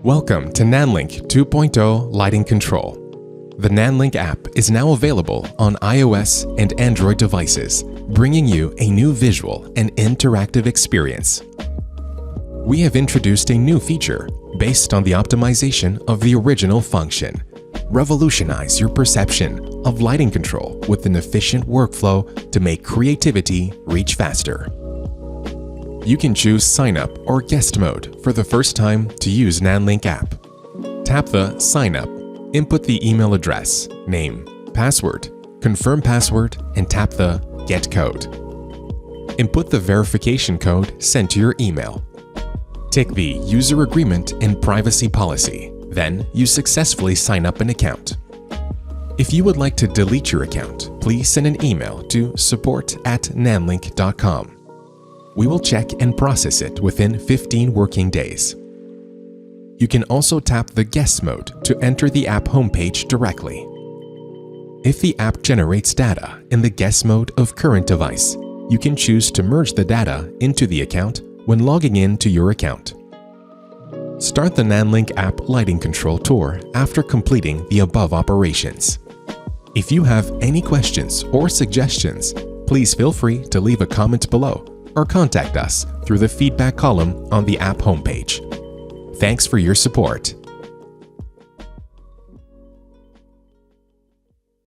Welcome to NANLINK 2.0 Lighting Control. The NANLINK app is now available on iOS and Android devices, bringing you a new visual and interactive experience. We have introduced a new feature based on the optimization of the original function. Revolutionize your perception of lighting control with an efficient workflow to make creativity reach faster. You can choose Sign Up or Guest Mode for the first time to use NANLINK app. Tap the Sign Up, input the email address, name, password, confirm password, and tap the Get Code. Input the verification code sent to your email. Tick the User Agreement and Privacy Policy. Then you successfully sign up an account. If you would like to delete your account, please send an email to support@nanlink.com. We will check and process it within 15 working days. You can also tap the Guest Mode to enter the app homepage directly. If the app generates data in the Guest Mode of current device, you can choose to merge the data into the account when logging in to your account. Start the NANLINK app lighting control tour after completing the above operations. If you have any questions or suggestions, please feel free to leave a comment below or contact us through the feedback column on the app homepage. Thanks for your support.